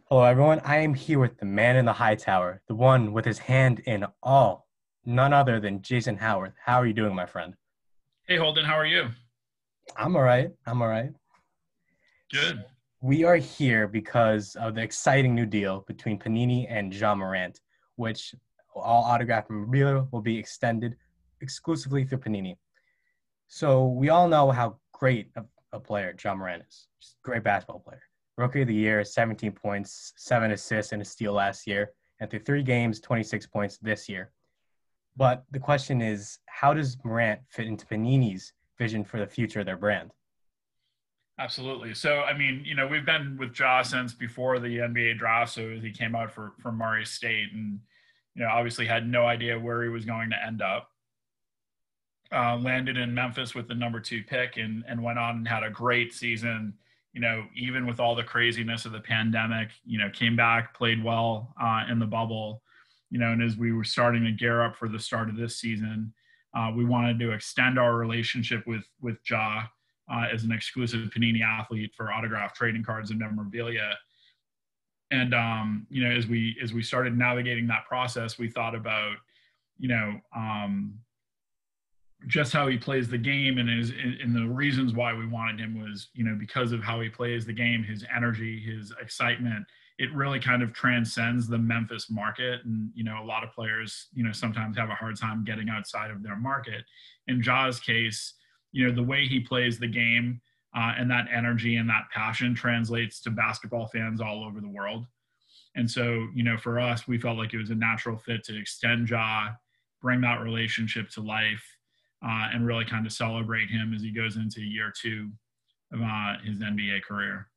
Hello, everyone. I am here with the man in the high tower, the one with his hand in all, none other than Jason Howarth. How are you doing, my friend? Hey Holden, how are you? I'm all right. I'm all right. Good. We are here because of the exciting new deal between Panini and Ja Morant, which all autograph memorabilia will be extended exclusively through Panini. So we all know how great a player Ja Morant is. Just a great basketball player. Rookie of the year, 17 points, 7 assists, and a steal last year. And through 3 games, 26 points this year. But the question is, how does Morant fit into Panini's vision for the future of their brand? Absolutely. So, we've been with Ja since before the NBA draft. So he came out from Murray State, and obviously had no idea where he was going to end up. Landed in Memphis with the number 2 pick, and went on and had a great season. Even with all the craziness of the pandemic, came back, played well in the bubble. And as we were starting to gear up for the start of this season, we wanted to extend our relationship with Ja as an exclusive Panini athlete for autograph trading cards and memorabilia. And as we started navigating that process, we thought about you know just how he plays the game, and the reasons why we wanted him was because of how he plays the game, his energy, his excitement. It really kind of transcends the Memphis market, and a lot of players sometimes have a hard time getting outside of their market. In Ja's case, the way he plays the game, and that energy and that passion translates to basketball fans all over the world. And so for us, we felt like it was a natural fit to extend Ja, bring that relationship to life, and really kind of celebrate him as he goes into year 2 of his NBA career.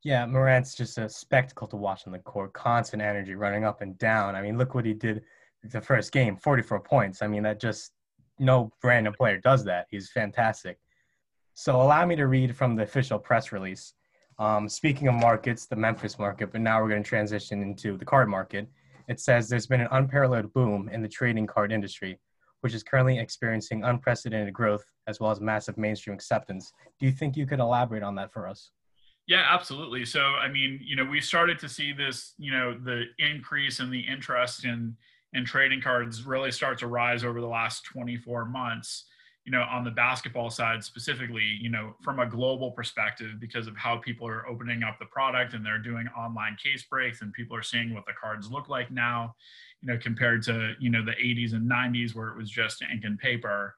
Yeah, Morant's just a spectacle to watch on the court, constant energy running up and down. I mean, look what he did the first game, 44 points. I mean, that just no random player does that. He's fantastic. So allow me to read from the official press release. Speaking of markets, the Memphis market, but now we're going to transition into the card market. It says there's been an unparalleled boom in the trading card industry, which is currently experiencing unprecedented growth as well as massive mainstream acceptance. Do you think you could elaborate on that for us? Yeah, absolutely. So, we started to see this, the increase in the interest in trading cards really start to rise over the last 24 months. On the basketball side specifically, from a global perspective, because of how people are opening up the product and they're doing online case breaks, and people are seeing what the cards look like now, compared to the 80s and 90s where it was just ink and paper.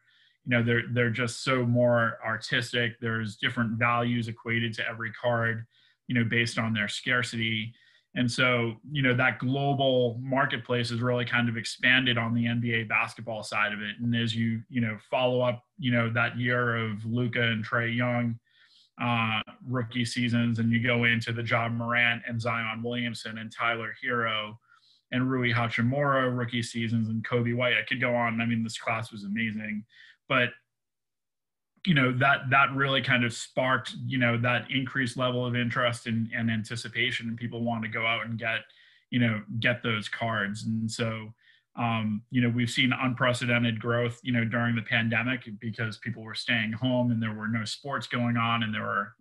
They're just so more artistic. There's different values equated to every card, based on their scarcity. And so that global marketplace has really kind of expanded on the NBA basketball side of it. And as follow up that year of Luka and Trae Young rookie seasons, and you go into the Ja Morant and Zion Williamson and Tyler Hero and Rui Hachimura rookie seasons, and Kobe White. I could go on. I mean, this class was amazing. But that really kind of sparked that increased level of interest and anticipation, and people want to go out and get those cards. And so we've seen unprecedented growth during the pandemic, because people were staying home and there were no sports going on, and there were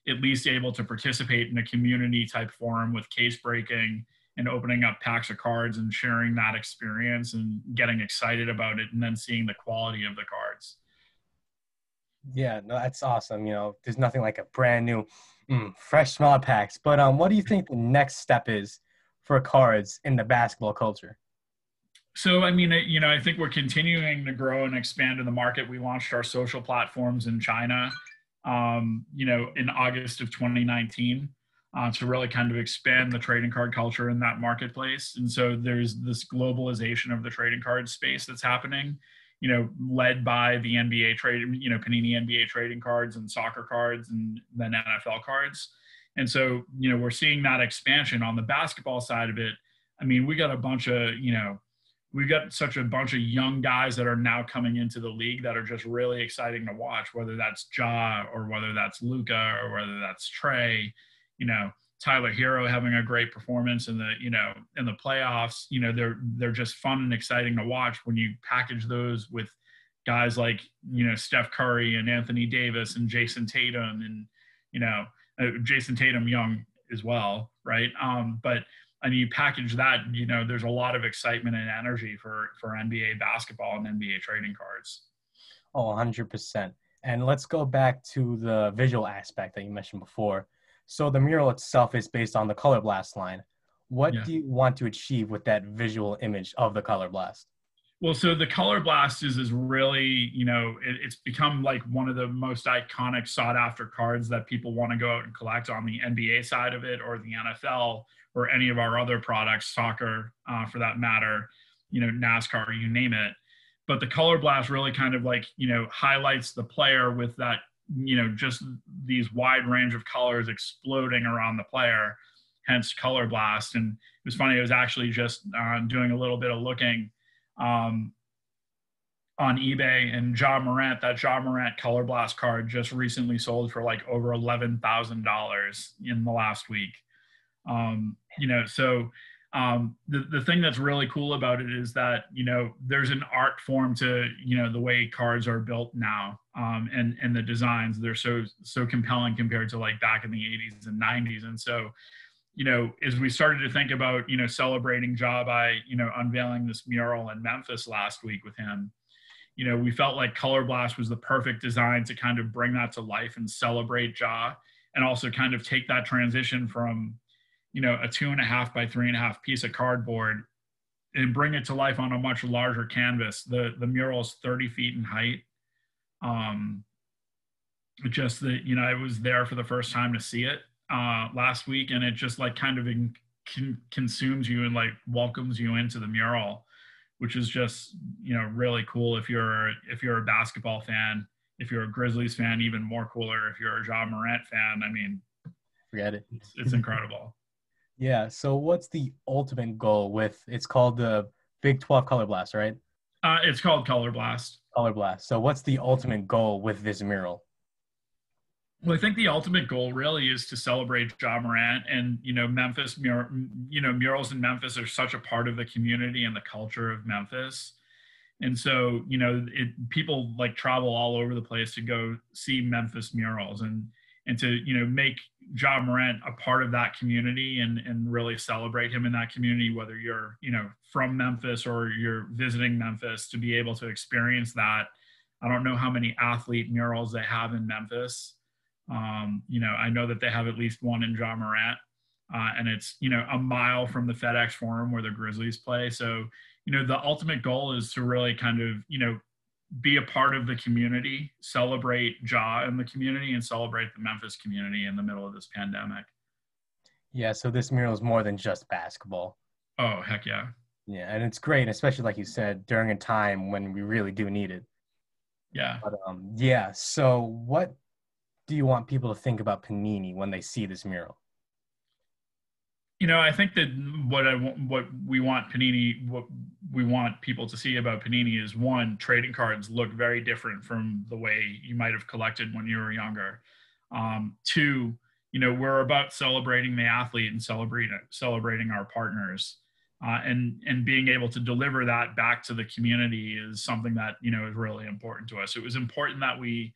at least able to participate in a community type forum with case breaking and opening up packs of cards and sharing that experience and getting excited about it, and then seeing the quality of the cards. Yeah, no, that's awesome. There's nothing like a brand new, fresh small packs. But what do you think the next step is for cards in the basketball culture? So, I think we're continuing to grow and expand in the market. We launched our social platforms in China, in August of 2019, to really kind of expand the trading card culture in that marketplace. And so there's this globalization of the trading card space that's happening, led by the NBA trade, Panini NBA trading cards and soccer cards and then NFL cards. And so, we're seeing that expansion on the basketball side of it. I mean, we've got such a bunch of young guys that are now coming into the league that are just really exciting to watch, whether that's Ja or whether that's Luka or whether that's Trey, you know, Tyler Hero having a great performance in the playoffs. They're just fun and exciting to watch when you package those with guys like, Steph Curry and Anthony Davis and Jason Tatum and, Jason Tatum young as well, right? But I mean, you package that, there's a lot of excitement and energy for NBA basketball and NBA trading cards. Oh, 100%. And let's go back to the visual aspect that you mentioned before. So the mural itself is based on the Color Blast line. What Yeah. do you want to achieve with that visual image of the Color Blast? Well, so the Color Blast is really, it's become like one of the most iconic, sought after cards that people want to go out and collect on the NBA side of it, or the NFL, or any of our other products, soccer, for that matter, NASCAR, you name it. But the Color Blast really kind of like, highlights the player with that, just these wide range of colors exploding around the player, hence Color Blast. And it was funny, I was actually just doing a little bit of looking on eBay, and Ja Morant, that Ja Morant Color Blast card just recently sold for like over $11,000 in the last week. So the thing that's really cool about it is that, there's an art form to, the way cards are built now. And the designs, they're so compelling compared to like back in the 80s and 90s. And so, as we started to think about, celebrating Ja by, unveiling this mural in Memphis last week with him, we felt like Color Blast was the perfect design to kind of bring that to life and celebrate Ja, and also kind of take that transition from, a 2.5 by 3.5 piece of cardboard and bring it to life on a much larger canvas. The mural is 30 feet in height. Just that, I was there for the first time to see it last week, and it just like kind of consumes you and like welcomes you into the mural, which is just, really cool if you're a basketball fan. If you're a Grizzlies fan, even more cooler. If you're a Ja Morant fan, I mean, Forget it. It's incredible. Yeah. So what's the ultimate goal with, it's called the Big 12 Color Blast, right? It's called Color Blast. Color Blast. So what's the ultimate goal with this mural? Well, I think the ultimate goal really is to celebrate Ja Morant, and Memphis. Murals in Memphis are such a part of the community and the culture of Memphis, and so people like travel all over the place to go see Memphis murals, and to make Ja Morant a part of that community, and really celebrate him in that community, whether you're from Memphis or you're visiting Memphis, to be able to experience that. I don't know how many athlete murals they have in Memphis. I know that they have at least one in Ja Morant, and it's a mile from the FedEx Forum where the Grizzlies play. So the ultimate goal is to really kind of be a part of the community, celebrate Ja and the community, and celebrate the Memphis community in the middle of this pandemic. Yeah. So this mural is more than just basketball. Oh, heck yeah. Yeah, and it's great, especially like you said, during a time when we really do need it. Yeah. But yeah. So what do you want people to think about Panini when they see this mural? I think that what we want people to see about Panini is, one, trading cards look very different from the way you might have collected when you were younger. Two, we're about celebrating the athlete and celebrating our partners, and being able to deliver that back to the community is something that is really important to us. It was important that we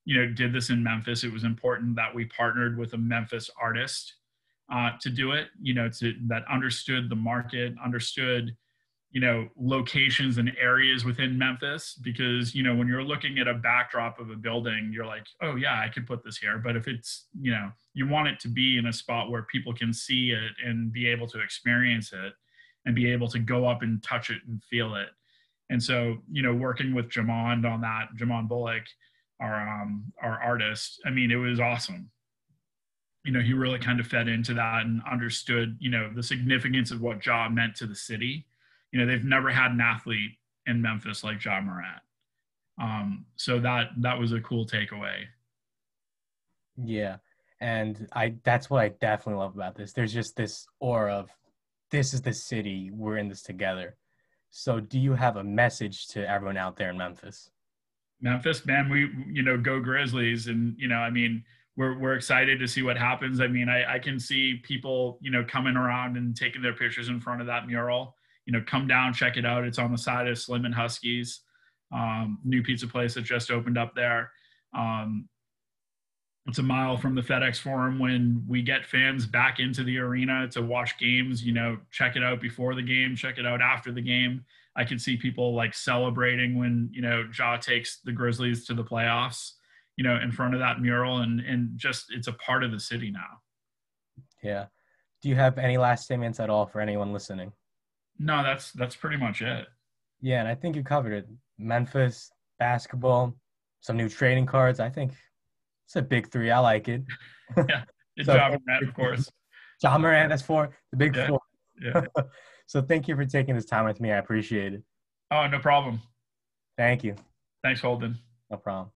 did this in Memphis. It was important that we partnered with a Memphis artist to do it, that understood the market, understood, locations and areas within Memphis, because, when you're looking at a backdrop of a building, you're like, oh yeah, I could put this here. But if it's, you want it to be in a spot where people can see it and be able to experience it and be able to go up and touch it and feel it. And so, working with Jamond on that, Jamond Bullock, our artist, I mean, it was awesome. He really kind of fed into that and understood, the significance of what Ja meant to the city. They've never had an athlete in Memphis like Ja Morant. So that was a cool takeaway. Yeah. And that's what I definitely love about this. There's just this aura of, this is the city, we're in this together. So do you have a message to everyone out there in Memphis? Memphis, man, we, go Grizzlies. And, I mean, we're excited to see what happens. I mean, I can see people, coming around and taking their pictures in front of that mural. Come down, check it out. It's on the side of Slim and Husky's, new pizza place that just opened up there. It's a mile from the FedEx Forum. When we get fans back into the arena to watch games, check it out before the game, check it out after the game. I can see people like celebrating when, Ja takes the Grizzlies to the playoffs, in front of that mural, and just it's a part of the city now. Yeah. Do you have any last statements at all for anyone listening? No, that's pretty much it. Yeah, and I think you covered it. Memphis, basketball, some new trading cards. I think it's a big three. I like it. Yeah. Good So job, Matt, of course. Ja Morant, that's four, the big Yeah. four. Yeah. So thank you for taking this time with me. I appreciate it. Oh, no problem. Thank you. Thanks, Holden. No problem.